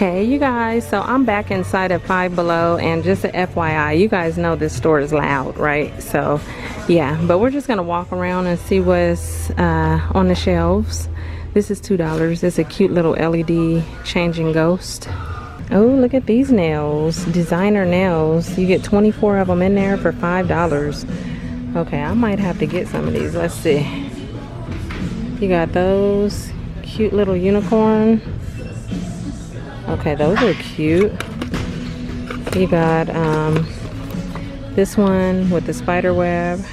Hey you guys, so I'm back inside of Five Below, and just a FYI, you guys know this store is loud, right? So yeah, but we're just gonna walk around and see what's on the shelves. This is $2. It's a cute little LED changing ghost. Oh, look at these nails, designer nails. You get 24 of them in there for $5. Okay, I might have to get some of these. Let's see. You got those cute little unicorn. Okay, those are cute. You got this one with the spider web,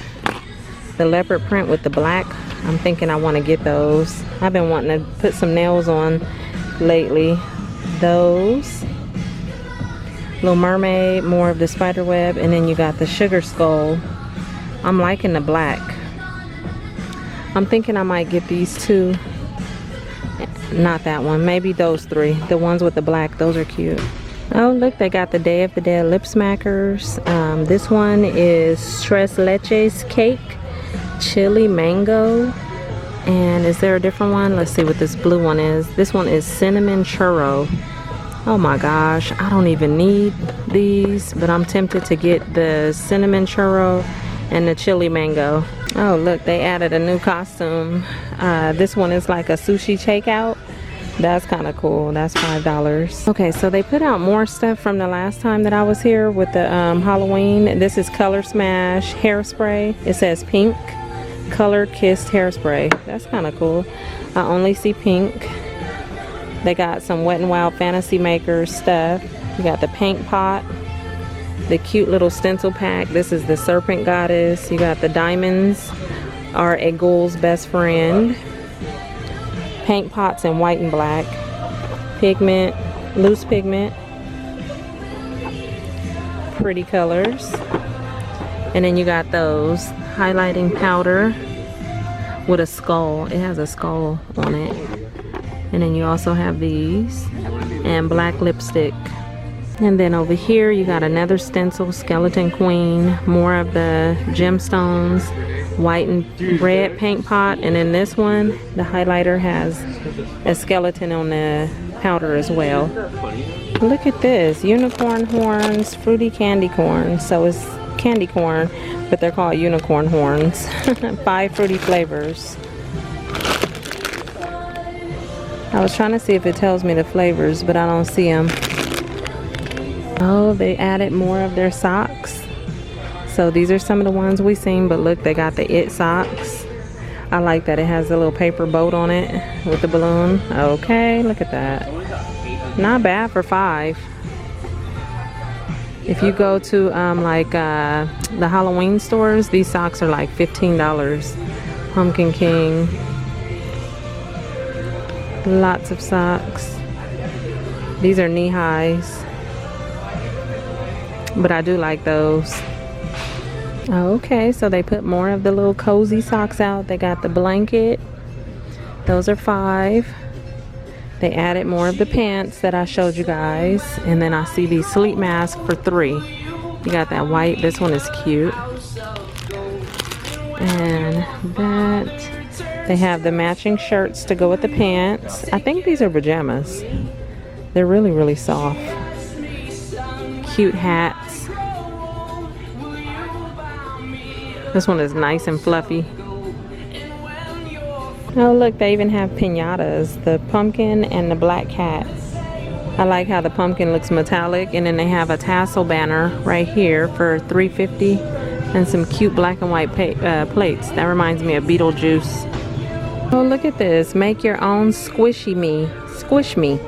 the leopard print with the black. I'm thinking I want to get those. I've been wanting to put some nails on lately. Those. Little mermaid, more of the spider web, and then you got the sugar skull. I'm liking the black. I'm thinking I might get these two. Not that one, maybe those three. The ones with the black, those are cute. Oh look, they got the Day of the Dead lip smackers. This one is Tres Leches cake, chili mango. And is there a different one? Let's see what this blue one is. This one is cinnamon churro. Oh my gosh, I don't even need these, but I'm tempted to get the cinnamon churro and the chili mango. Oh look, they added a new costume. This one is like a sushi takeout. That's kind of cool. That's $5. Okay, so they put out more stuff from the last time that I was here with the Halloween. This is Color Smash Hairspray. It says pink. Color Kissed Hairspray. That's kind of cool. I only see pink. They got some Wet n Wild Fantasy Makers stuff. You got the paint pot. The cute little stencil pack. This is the Serpent Goddess. You got the diamonds are a ghoul's best friend. Paint pots in white and black. Pigment, loose pigment. Pretty colors. And then you got those highlighting powder with a skull. It has a skull on it. And then you also have these and black lipstick. And then over here you got another stencil, Skeleton Queen, more of the gemstones, white and red paint pot. And then this one, the highlighter has a skeleton on the powder as well. Look at this, unicorn horns, fruity candy corn. So it's candy corn, but they're called unicorn horns. 5 fruity flavors. I was trying to see if it tells me the flavors, but I don't see them. Oh, they added more of their socks. So these are some of the ones we've seen, but look, they got the It socks. I like that it has a little paper boat on it with the balloon. Okay, look at that. Not bad for $5. If you go to the Halloween stores, these socks are like $15. Pumpkin King. Lots of socks. These are knee highs, but I do like those. Okay, so they put more of the little cozy socks out. They got the blanket. Those are $5. They added more of the pants that I showed you guys. And then I see these sleep masks for $3. You got that white. This one is cute. And that, they have the matching shirts to go with the pants. I think these are pajamas. They're really, really soft. Cute hats. This one is nice and fluffy. Oh look, they even have piñatas. The pumpkin and the black cat. I like how the pumpkin looks metallic. And then they have a tassel banner right here for $3.50. And some cute black and white plates. That reminds me of Beetlejuice. Oh look at this. Make your own squishy me. Squish me.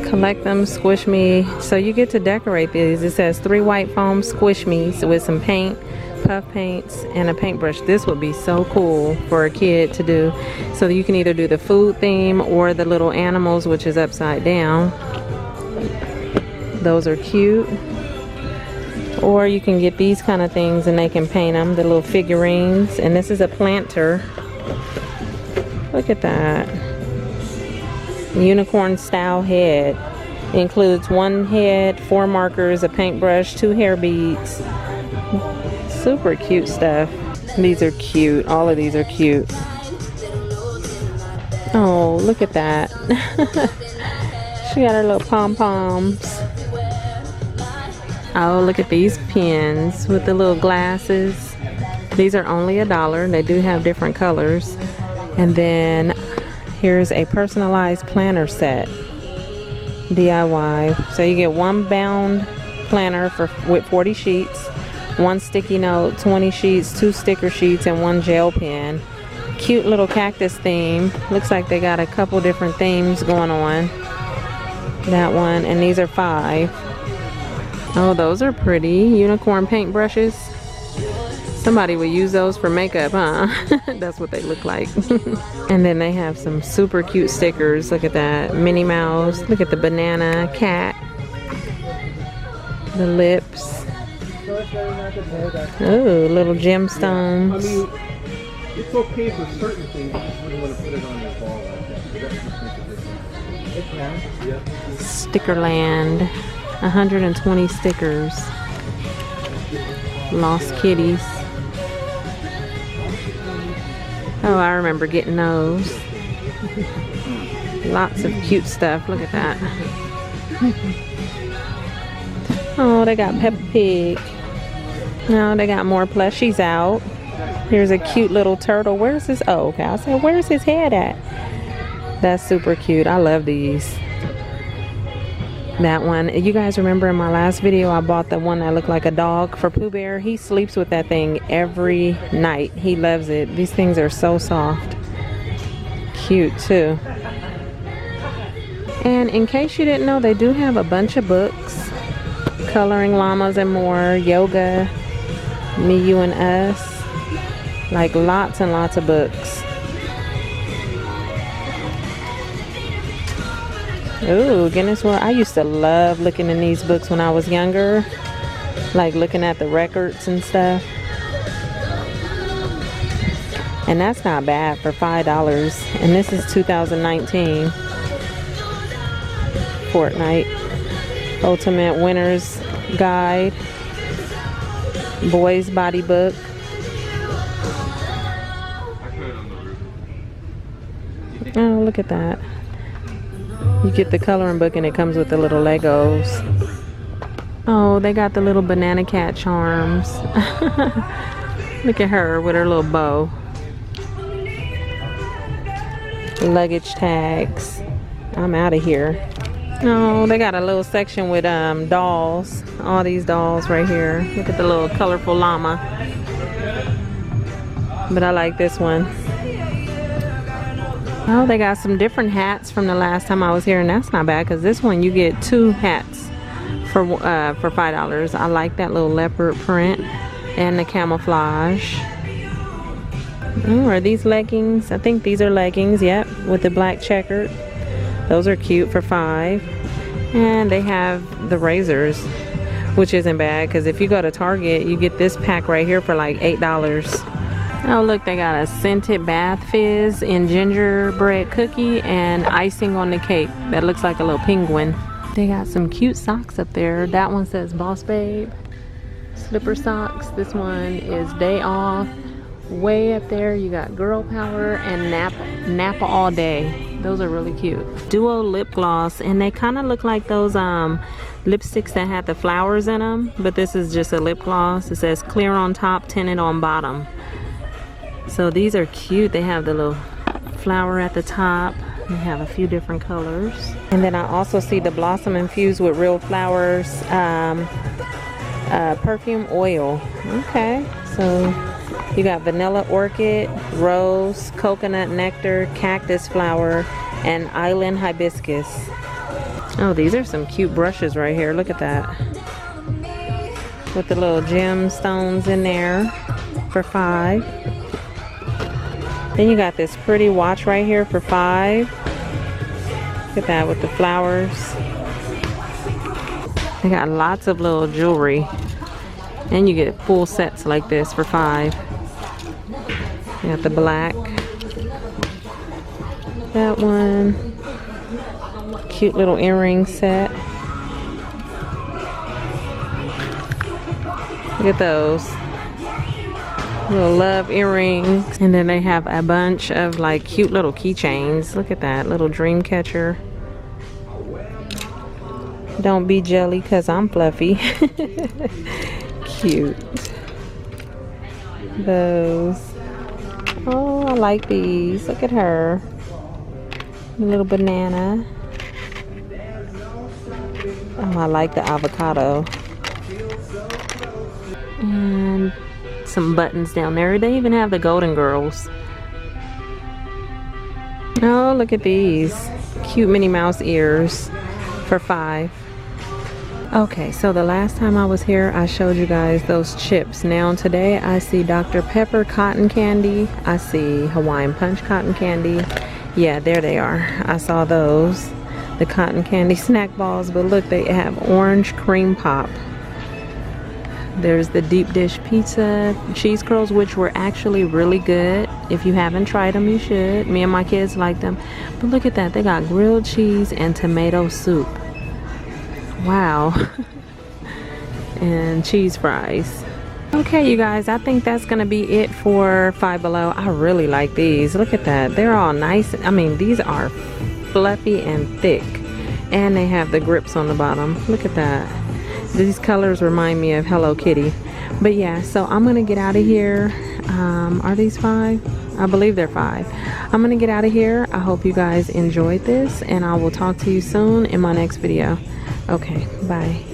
Collect them, squish me. So you get to decorate these. It says 3 white foam squish me's with some paint, puff paints, and a paintbrush. This would be so cool for a kid to do. So you can either do the food theme or the little animals, which is upside down. Those are cute. Or you can get these kind of things and they can paint them, the little figurines. And this is a planter. Look at that. Unicorn style head. It includes 1 head, 4 markers, a paintbrush, 2 hair beads. Super cute stuff. These are cute. All of these are cute. Oh, look at that. She got her little pom-poms. Oh, look at these pins with the little glasses. These are only $1. They do have different colors. And then here's a personalized planner set. DIY. So you get one bound planner with 40 sheets, one sticky note, 20 sheets, 2 sticker sheets, and 1 gel pen. Cute little cactus theme. Looks like they got a couple different themes going on. That one, and these are 5. Oh, those are pretty. Unicorn paint brushes. Somebody would use those for makeup, huh? That's what they look like. And then they have some super cute stickers. Look at that. Minnie Mouse. Look at the banana cat. The lips. Oh, little gemstones. I mean, it's okay for certain things. You just wouldn't want to put it on your ball like that. That's just make a difference. It can. Yep. Stickerland. 120 stickers. Lost kitties. Oh, I remember getting those. Lots of cute stuff. Look at that. Oh, they got Peppa Pig. No, they got more plushies out. Here's a cute little turtle. Where's his? Oh, okay. I said, where's his head at? That's super cute. I love these. That one. You guys remember in my last video I bought the one that looked like a dog for Pooh Bear? He sleeps with that thing every night. He loves it. These things are so soft. Cute too. And in case you didn't know, they do have a bunch of books. Coloring Llamas and More, Yoga, Me, You, and Us. Like lots and lots of books. Ooh, Guinness World. I used to love looking in these books when I was younger. Like looking at the records and stuff. And that's not bad for $5. And this is 2019. Fortnite. Ultimate Winner's Guide. Boys Body Book. Oh, look at that. You get the coloring book and it comes with the little Legos. Oh, they got the little banana cat charms. Look at her with her little bow. Luggage tags. I'm out of here. Oh, they got a little section with dolls. All these dolls right here. Look at the little colorful llama. But I like this one. Oh, they got some different hats from the last time I was here, and that's not bad because this one you get 2 hats for $5. I like that little leopard print and the camouflage. Oh, are these leggings? I think these are leggings, yep, with the black checkered. Those are cute for $5. And they have the razors, which isn't bad because if you go to Target, you get this pack right here for like $8. Oh, look, they got a scented bath fizz in gingerbread cookie and icing on the cake. That looks like a little penguin. They got some cute socks up there. That one says Boss Babe. Slipper socks. This one is Day Off. Way up there, you got Girl Power and Napa All Day. Those are really cute. Duo lip gloss, and they kind of look like those lipsticks that had the flowers in them, but this is just a lip gloss. It says clear on top, tinted on bottom. So these are cute. They have the little flower at the top. They have a few different colors. And then I also see the Blossom Infused with Real Flowers Perfume Oil. Okay, so you got Vanilla Orchid, Rose, Coconut Nectar, Cactus Flower, and Island Hibiscus. Oh, these are some cute brushes right here. Look at that. With the little gemstones in there for $5. Then you got this pretty watch right here for $5. Look at that with the flowers. They got lots of little jewelry. And you get full sets like this for $5. You got the black. That one. Cute little earring set. Look at those. Little love earrings. And then they have a bunch of like cute little keychains. Look at that little dream catcher. Don't be jelly because I'm fluffy. Cute. Those. Oh, I like these. Look at her. A little banana. Oh, I like the avocado. And some buttons down there. They even have the Golden Girls. Oh, look at these. Cute Minnie Mouse ears for $5. Okay, so the last time I was here, I showed you guys those chips. Now today, I see Dr. Pepper cotton candy. I see Hawaiian Punch cotton candy. Yeah, there they are. I saw those. The cotton candy snack balls, but look, they have orange cream pop. There's the deep dish pizza cheese curls, which were actually really good. If you haven't tried them, you should. Me and my kids like them. But look at that. They got grilled cheese and tomato soup. Wow. And cheese fries. Okay, you guys, I think that's gonna be it for Five Below. I really like these. Look at that. They're all nice. I mean, these are fluffy and thick. And they have the grips on the bottom. Look at that. These colors remind me of Hello Kitty. But yeah, so I'm gonna get out of here. Are these $5? I believe they're $5. I'm gonna get out of here. I hope you guys enjoyed this, and I will talk to you soon in my next video. Okay, bye.